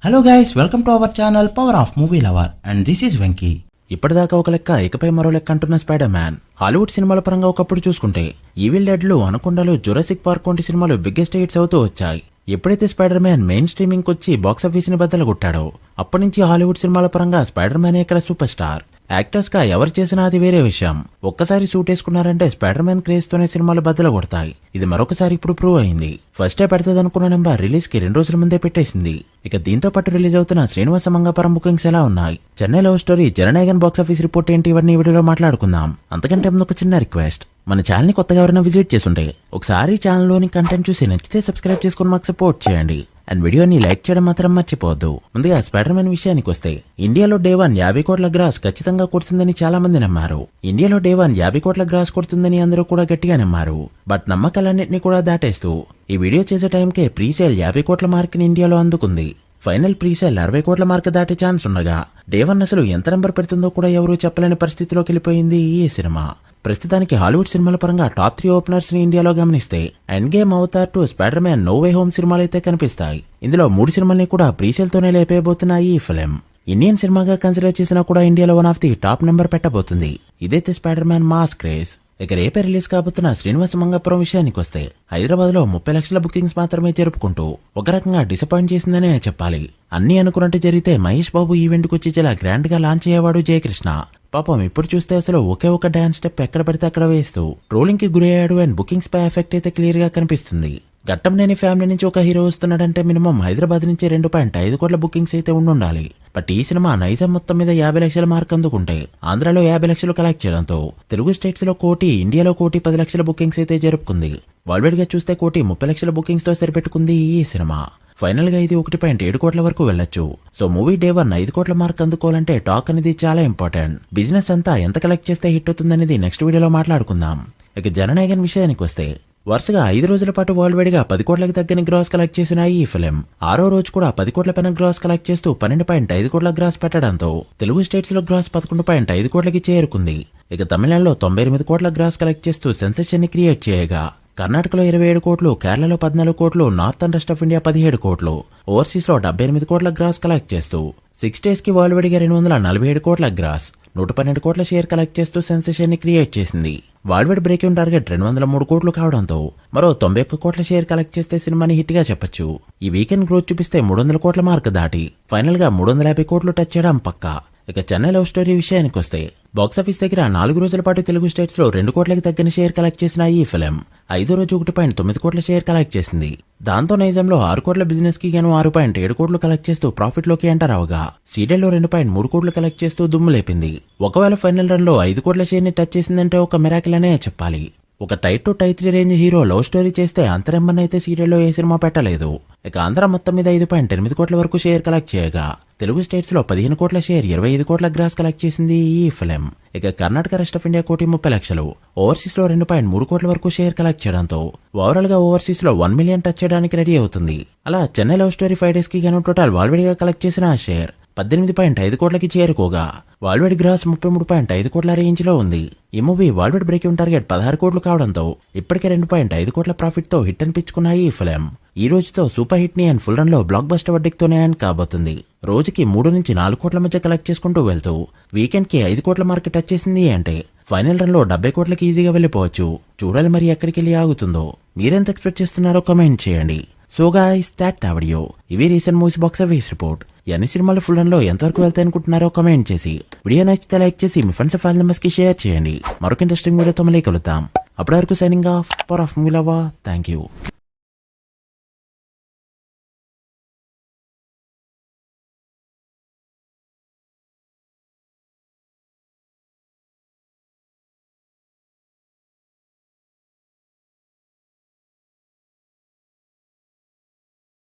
Hello guys, welcome to our channel power of movie lover and this is Venky. ఇప్పటిదాకా ఒక లెక్క ఇకపై మరో లెక్క అంటున్న స్పైడర్ మ్యాన్. హాలీవుడ్ సినిమాల పరంగా ఒకప్పుడు చూసుకుంటే ఈవిల్ డెడ్లు, అనకొండలు, జురాసిక్ పార్క్ వంటి సినిమాలు బిగ్గెస్ట్ హిట్స్ అవుతూ వచ్చాయి. ఎప్పుడైతే స్పైడర్ మ్యాన్ మెయిన్ స్ట్రీమింగ్ వచ్చి బాక్సాఫీస్ ని బద్దలుగొట్టాడో అప్పటి నుంచి హాలీవుడ్ సినిమాల పరంగా స్పైడర్ మ్యాన్ ఇక్కడ సూపర్ స్టార్. యాక్టర్స్ గా ఎవరు చేసినా అది వేరే విషయం. ఒక్కసారి సూట్ వేసుకున్నారంటే స్పైడర్ మ్యాన్ క్రేజ్ తోనే సినిమాలు బద్దలు కొడతాయి. ఇది మరొకసారి ఇప్పుడు ప్రూవ్ అయింది. ఫస్ట్ డే పెడతాది అనుకున్న నెంబర్ రిలీజ్ కి 2 రోజుల ముందే పెట్టేసింది. ఇక దీంతో పాటు రిలీజ్ అవుతున్న శ్రీనివాస మంగాపురం బుకింగ్స్ ఎలా ఉన్నాయి, Chennai love story, Jana Nayagan box office report ఏంటి, ఇవన్నీ వీడియోలో మాట్లాడుకుందాం. అంతకంటే ముందు ఒక చిన్న రిక్వెస్ట్, మన ఛానల్ ని కొత్తగా ఎవరైనా విజిట్ చేస్తుంటే ఒకసారి ఛానల్ లోని కంటెంట్ చూసి నచ్చితే సబ్స్క్రైబ్ చేసుకుని మాకు సపోర్ట్ చేయండి. అండ్ వీడియోని లైక్ చేయడం మాత్రం మర్చిపోవద్దు. ముందుగా స్పైడర్ మ్యాన్ విషయానికి వస్తే, ఇండియాలో డే 1 50 కోట్ల గ్రాస్ ఖచ్చితంగా కొడుతుందని చాలా మంది నమ్మారు. ఇండియాలో డే 1 50 కోట్ల గ్రాస్ కొడుతుందని అందరూ కూడా గట్టిగా నమ్మారు. బట్ నమ్మకాలన్నింటినీ కూడా దాటేస్తూ ఈ వీడియో చేసే టైంకే ప్రీసేల్ 50 కోట్ల మార్క్ ని ఇండియాలో అందుకుంది. ఫైనల్ ప్రీసేల్ 60 కోట్ల మార్క్ దాటే ఛాన్స్ ఉండగా డే 1 అసలు ఎంత నెంబర్ పెడుతుందో కూడా ఎవరూ చెప్పలేని పరిస్థితిలోకి వెళ్ళిపోయింది ఈ సినిమా. ప్రస్తుతానికి హాలీవుడ్ సినిమాల పరంగా టాప్ 3 ఓపెనర్స్ ని ఇండియాలో గమనిస్తే Endgame, Avatar 2, Spider Man No Way Home సినిమాలు అయితే కనిపిస్తాయి. ఇందులో 3 సినిమాల్ని కూడా ప్రీసేల్ తోనే లేపేయబోతున్నాయి ఈ ఫిలిం. ఇండియన్ సినిమాగా కన్సిడర్ చేసినా కూడా ఇండియాలో one of the top number పెట్టబోతుంది. ఇదైతే స్పైడర్ మ్యాన్ మాస్ క్రేజ్. ఇక రేపే రిలీజ్ కాబోతున్న శ్రీనివాస మంగాపురం విషయానికి వస్తే, హైదరాబాద్ లో 30 లక్షల బుకింగ్స్ మాత్రమే జరుపుకుంటూ ఒక రకంగా డిసప్పాయింట్ చేసిందనే చెప్పాలి. అన్ని అనుకున్నట్టు జరిగితే మహేష్ బాబు ఈవెంట్ కు వచ్చి చాలా గ్రాండ్ గా లాంచ్ అయ్యేవాడు జయకృష్ణ. పాపం ఇప్పుడు చూస్తే అసలు ఒకే ఒక డాన్స్ స్టెప్ ఎక్కడ పడితే అక్కడ వేస్తూ ట్రోలింగ్ కి గురయ్యాడు. అండ్ బుకింగ్స్ పై ఎఫెక్ట్ అయితే క్లియర్ గా కనిపిస్తుంది. ఘట్టంనేని ఫ్యామిలీ నుంచి ఒక హీరో వస్తున్నాడంటే మినిమం హైదరాబాద్ నుంచి 2.5 కోట్ల బుకింగ్స్ అయితే ఉండాలి. బట్ ఈ సినిమా నైజాం మొత్తం మీద 50 లక్షల మార్క్ అందుకుంటే ఆంధ్రాలో 50 లక్షలు కలెక్ట్ చేయడంతో తెలుగు స్టేట్స్ లో 1 కోటి, ఇండియాలో 1,10 లక్షల బుకింగ్స్ అయితే జరుపుకుంది. వరల్డ్ గా చూస్తే 1,30 లక్షల బుకింగ్స్ తో సరిపెట్టుకుంది ఈ సినిమా. ఫైనల్ గా ఇది 1.7 కోట్ల వరకు వెళ్లొచ్చు. సో మూవీ డే 1 5 కోట్ల మార్క్ అందుకోవాలంటే టాక్ అనేది చాలా ఇంపార్టెంట్. బిజినెస్ అంతా ఎంత కలెక్ట్ చేస్తే హిట్ అవుతుందనేది నెక్స్ట్ వీడియోలో మాట్లాడుకుందాం. ఇక జననాయకన్ విషయానికి వస్తే, వరుసగా 5 రోజుల పాటు వరల్డ్ వైడ్ గా 10 కోట్లకి తగ్గని గ్రాస్ కలెక్ట్ చేసిన ఈ ఫిలిం 6వ రోజు కూడా 10 కోట్ల పైన గ్రాస్ కలెక్ట్ చేస్తూ 12.5 కోట్ల గ్రాస్ పెట్టడంతో తెలుగు స్టేట్స్ లో గ్రాస్ 11.5 కోట్లకి చేరుకుంది. ఇక తమిళనాడులో 98 కోట్ల గ్రాస్ కలెక్ట్ చేస్తూ సెన్సేషన్ ని క్రియేట్ చేయగా, కర్ణాటకలో 27 కోట్లు, కేరళలో 14 కోట్లు, north and west of India 17 కోట్లు, ఓవర్సీస్ లో 78 కోట్ల గ్రాస్ కలెక్ట్ చేస్తూ 6 డేస్ కి వరల్డ్ వైడ్ గా 247 కోట్ల గ్రాస్, 112 కోట్ల షేర్ కలెక్ట్ చేస్తూ సెన్సేషన్ ని క్రియేట్ చేసింది. వరల్డ్ వైడ్ బ్రేక్ టార్గెట్ 203 కోట్లు కావడంతో మరో 91 కోట్ల షేర్ కలెక్ట్ చేస్తే సినిమాని హిట్ గా చెప్పొచ్చు. ఈ వీకెండ్ గ్రోత్ చూపిస్తే 300 కోట్ల మార్క్ దాటి ఫైనల్ గా 350 కోట్లు టచ్ చేయడం పక్కా. ఇక చెన్నై లవ్ స్టోరీ విషయానికి వస్తే, బాక్సాఫీస్ దగ్గర 4 రోజుల పాటు తెలుగు స్టేట్స్ లో 2 కోట్లకి తగ్గని షేర్ కలెక్ట్ చేసిన ఈ ఫిలిం 5వ రోజు 1.9 కోట్ల షేర్ కలెక్ట్ చేసింది. దాంతో నైజాంలో 6 కోట్ల బిజినెస్ కి గాను 6.7 కోట్లు కలెక్ట్ చేస్తూ ప్రాఫిట్ లోకి ఎంటర్ అవగా, సీడెల్ లో 2.3 కోట్లు కలెక్ట్ చేస్తూ దుమ్ము లేపింది. ఒకవేళ ఫైనల్ రన్ లో 5 కోట్ల షేర్ ని టచ్ చేసిందంటే ఒక మిరాకిల్ అనే చెప్పాలి. ఒక type 2 type 3 range hero love story చేస్తే అంతరెమ్మనైతే సీరియల్లో ఏ సినిమా పెట్టలేదు. ఇక ఆంధ్ర మొత్తం మీద 5.8 కోట్ల వరకు షేర్ కలెక్ట్ చేయగా, తెలుగు స్టేట్స్ లో 15 కోట్ల షేర్ 25 కోట్ల గ్రాస్ కలెక్ట్ చేసింది ఈ ఫిలిం. ఇక కర్ణాటక, రెస్ట్ ఆఫ్ ఇండియా 1,30 లక్షలు, ఓవర్సీస్ లో 2.3 కోట్ల వరకు షేర్ కలెక్ట్ చేయడంతో ఓవరాల్ గా ఓవర్సీస్ లో 1 మిలియన్ టచ్ చేయడానికి రెడీ అవుతుంది. అలా చెన్నై లవ్ స్టోరీ 5 డేస్ కి గాను టోటల్ వరల్డ్ గా కలెక్ట్ చేసిన ఆ షేర్ 18.5 కోట్లకి చేరుకోగా, వరల్డ్ గ్రాస్ 33.5 కోట్ల రేంజ్ లో ఉంది. ఈ మూవీ వరల్డ్ బ్రేక్ టార్గెట్ 16 కోట్లు కావడంతో ఇప్పటికే 2.5 కోట్ల ప్రాఫిట్ తో హిట్ అనిపించుకున్నాయి ఈ ఫిలిం. ఈ రోజుతో సూపర్ హిట్ ని అండ్ ఫుల్ రన్ లో బ్లాక్ బస్టర్ వడ్డీతోనే అండ్ కాబోతుంది. రోజుకి 3 నుంచి 4 కోట్ల మధ్య కలెక్ట్ చేసుకుంటూ వెళ్తూ వీకెండ్ కి 5 కోట్ల మార్క్ టచ్ చేసింది అంటే ఫైనల్ రన్ లో 70 కోట్లకి ఈజీగా వెళ్ళిపోవచ్చు. చూడాలి మరి ఎక్కడికి వెళ్ళి ఆగుతుందో. మీరెంత ఎక్స్పెక్ట్ చేస్తున్నారో కామెంట్ చేయండి. So guys, that the video. ఇవి రీసెంట్ మూవీస్ బాక్సాఫీస్ రిపోర్ట్. అన్ని సినిమాలు ఫుల్ రన్ లో ఎంతవరకు వెళ్తాయి అనుకుంటున్నారో కామెంట్ చేసి, వీడియో నచ్చితే లైక్ చేసి మీ ఫ్రెండ్స్ ఫ్యామిలీ మెంబర్స్ కి షేర్ చేయండి. మరొక ఇంట్రెస్టింగ్ వీడియోతో మళ్ళీ కలుద్దాం. అప్పటి వరకు signing off, power of movie lover. Thank you.